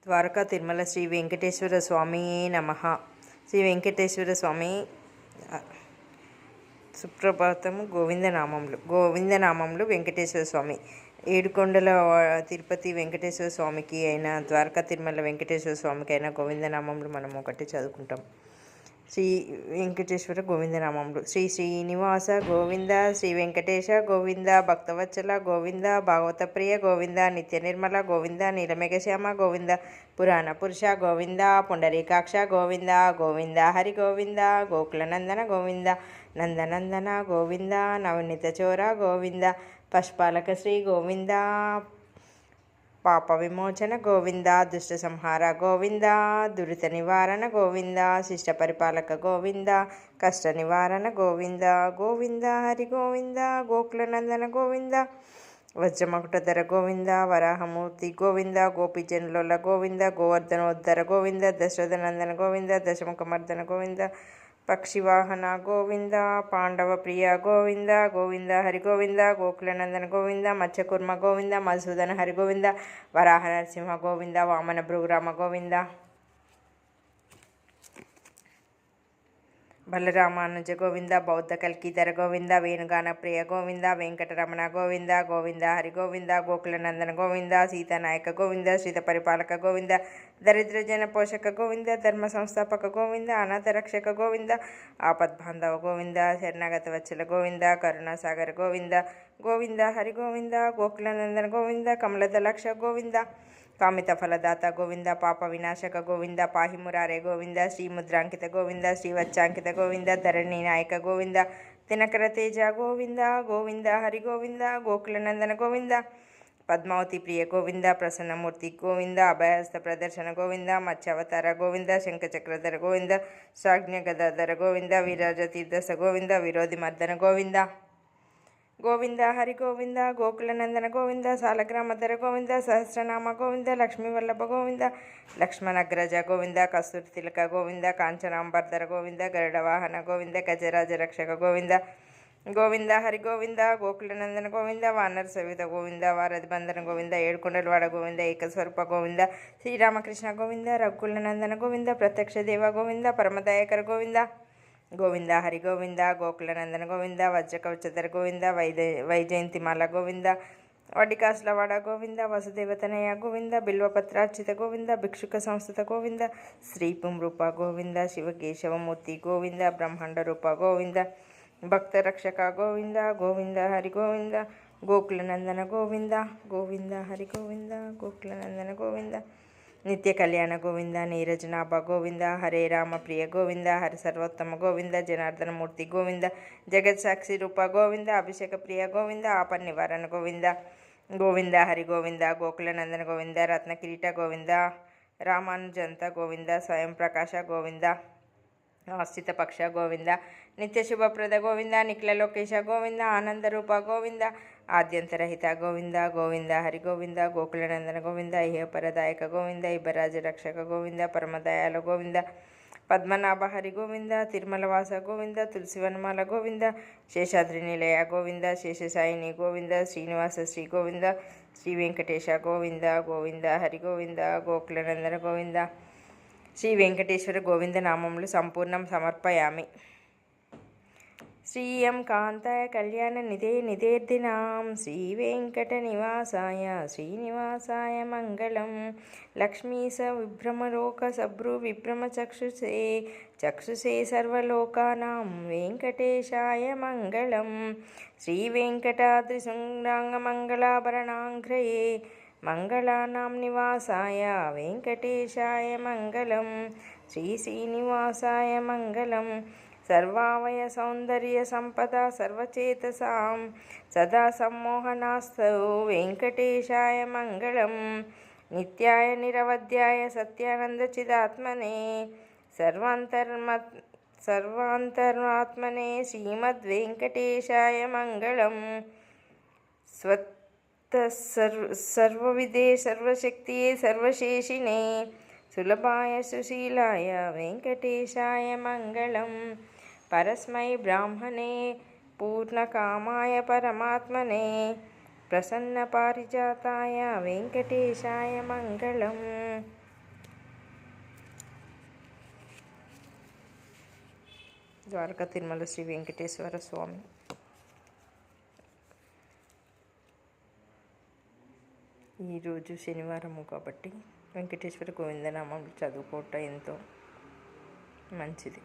ద్వారకా తిరుమల శ్రీ వెంకటేశ్వర స్వామి నమః. శ్రీ వెంకటేశ్వర స్వామి సుప్రభాతము. గోవిందనామములు వెంకటేశ్వర స్వామి. ఏడుకొండల తిరుపతి వెంకటేశ్వర స్వామికి అయినా, ద్వారకా తిరుమల వెంకటేశ్వర స్వామికి అయినా గోవిందనామములు మనం ఒకటి చదువుకుంటాం. శ్రీ వెంకటేశ్వర గోవిందనామములు. శ్రీ శ్రీనివాస గోవింద, శ్రీ వెంకటేశ గోవింద, భక్తవత్సల గోవింద, భాగవత ప్రియ గోవింద, నిత్య నిర్మల గోవింద, నీలమేఘశ్యామ గోవింద, పురాణ పురుష గోవింద, పుండరీకాక్ష గోవింద, గోవింద హరి గోవింద, గోకులనందన గోవింద, నందనందన గోవింద, నవనీత చోర గోవింద, పశుపాలక శ్రీ గోవింద, పాప విమోచన గోవింద, దుష్ట సంహార గోవింద, దురిత నివారణ గోవింద, శిష్ట పరిపాలక గోవింద, కష్ట నివారణ గోవింద, గోవింద హరి గోవింద, గోకులనందన గోవింద, వజ్రమకుటధర గోవింద, వరాహమూర్తి గోవింద, గోపీజనుల గోవింద, గోవర్ధనోద్ధర గోవింద, దశరథనందన గోవింద, దశముఖమర్దన గోవింద, పక్షివాహన గోవింద, పాండవ ప్రియ గోవింద, గోవింద హరి గోవింద, గోకులనందన గోవింద, మత్స్యకుర్మ గోవింద, మధుసూదన హరి గోవింద, వరాహ నరసింహ గోవింద, వామన భృగురామ గోవింద, బలరామానుజ గోవింద, బౌద్ధ కల్కీధర గోవింద, వేణుగాన ప్రియ గోవింద, వెంకటరమణ గోవింద, గోవింద హరి గోవింద, గోకులనందన గోవింద, సీతానాయక గోవింద, శ్రీత పరిపాలక గోవింద, దరిద్రజన పోషక గోవింద, ధర్మ సంస్థాపక గోవింద, అనాథ రక్షక గోవింద, ఆపద్బాంధవ గోవింద, శరణాగత వత్సల గోవింద, కరుణాసాగర గోవింద, గోవింద హరి గోవింద, గోకులనందన గోవింద, కమలదలక్ష గోవింద, కామిత ఫలదాత గోవింద, పాప వినాశక గోవింద, పాహి మురారే గోవింద, శ్రీముద్రాంకిత గోవింద, శ్రీవత్సాంకిత గోవింద, ధరణి నాయక గోవింద, దినకర తేజ గోవింద, గోవింద హరి గోవింద, గోకులనందన గోవింద, పద్మావతి ప్రియ గోవింద, ప్రసన్నమూర్తి గోవింద, అభయహస్త ప్రదర్శన గోవింద, మత్స్యావతార గోవింద, శంఖచక్రధర గోవింద, సాజ్ఞ గదాధర గోవింద, విరాజ తీర్థస గోవింద, విరోధి మర్దన గోవింద, గోవింద హరి గోవింద, గోకులనందన గోవింద, సాలగ్రామధర గోవింద, సహస్రనామ గోవింద, లక్ష్మీవల్లభ గోవింద, లక్ష్మణగ్రజ గోవింద, కస్తూరి తిలక గోవింద, కాంచనాంబర్ధర గోవింద, గరుడ వాహన గోవింద, గజరాజ రక్షక గోవింద, గోవింద హరి గోవింద, గోకులనందన గోవింద, వానర సవిత గోవింద, వారధి బంధన గోవింద, ఏడుకొండలవాడ గోవింద, ఏకస్వరూప గోవింద, శ్రీరామకృష్ణ గోవింద, రఘుకులనందన గోవింద, ప్రత్యక్ష దేవ గోవింద, పరమదయాకర గోవింద, గోవింద హరి గోవింద, గోకులనందన గోవింద, వజ్రకవచధర గోవింద, వైజయంతిమాల గోవింద, వడ్డికాసులవాడ గోవింద, వసుదేవతనయ గోవింద, బిల్వపత్రార్చిత గోవింద, భిక్షుక సంస్థిత గోవింద, శ్రీపుం రూప గోవింద, శివకేశవమూర్తి గోవింద, బ్రహ్మాండ రూప గోవింద, భక్త రక్షక గోవింద, గోవింద హరి గోవింద, గోకులనందన గోవింద, గోవింద హరి గోవింద, గోకులనందన గోవింద, నిత్య కళ్యాణ గోవింద, నీరజనాభ గోవింద, హరే రామ ప్రియ గోవింద, హరి సర్వోత్తమ గోవింద, జనార్దనమూర్తి గోవింద, జగత్ సాక్షి రూప గోవింద, అభిషేక ప్రియ గోవింద, ఆపన్ నివారణ గోవింద, గోవింద హరి గోవింద, గోకులనందన గోవింద, రత్నకిరీట గోవింద, రామానుజంత గోవింద, స్వయం ప్రకాశ గోవింద, ఆస్థిత పక్ష గోవింద, నిత్య శుభప్రద గోవింద, నిఖిల లోకేశ గోవింద, ఆనందరూప గోవింద, ఆద్యంతరహిత గోవింద, గోవింద హరి గోవింద, గోకులనందన గోవింద, ఇహపరదాయక గోవింద, ఇబరాజ రక్షక గోవింద, పరమదయాల గోవింద, పద్మనాభ హరి గోవింద, తిరుమలవాస గోవింద, తులసివనమాల గోవింద, శేషాద్రి నిలయ గోవింద, శేషసాయిని గోవింద, శ్రీనివాస శ్రీ గోవింద, శ్రీ వెంకటేశ గోవింద, గోవింద హరి గోవింద, గోకులనందన గోవింద. శ్రీ వెంకటేశ్వర గోవింద నామములు సంపూర్ణం సమర్పయామి. శ్రీయం కాంతాయ కళ్యాణ నిధే నిధేర్దినాం, శ్రీ వెంకట నివాసాయ శ్రీనివాసాయ మంగళం, లక్ష్మీస విభ్రమలోక సభ్రు విభ్రమ చక్షుషే చక్షుషే సర్వలోకానాం వెంకటేశాయ మంగళం, శ్రీ వెంకటాద్రి శృంగాంగ మంగళాభరణాంఘ్రయే మంగళానాం నివాసాయ వెంకటేశాయ మంగళం, శ్రీ శ్రీనివాసాయ మంగళం, సర్వావయ సౌందర్య సంపద సర్వచేతసాం సదా సమ్మోహనాస్తౌ వెంకటేశాయ మంగళం, నిత్యాయ నిరవధ్యాయ సత్యానందచిదాత్మనే సర్వాంతరాత్మనే శ్రీమద్వెంకటేశాయ మంగళం, సర్వవిదే సర్వశక్తియే సర్వశేషినే సులభాయ సుశీలాయ వెంకటేశాయ మంగళం, పరస్మై బ్రాహ్మణే పూర్ణకామాయ పరమాత్మనే ప్రసన్న పారిజాతాయ వెంకటేశాయ మంగళం. ద్వారకా తిరుమల శ్రీ వెంకటేశ్వర స్వామి. ఈరోజు శనివారము కాబట్టి వెంకటేశ్వర గోవిందనామం చదువుకోవటం ఎంతో మంచిది.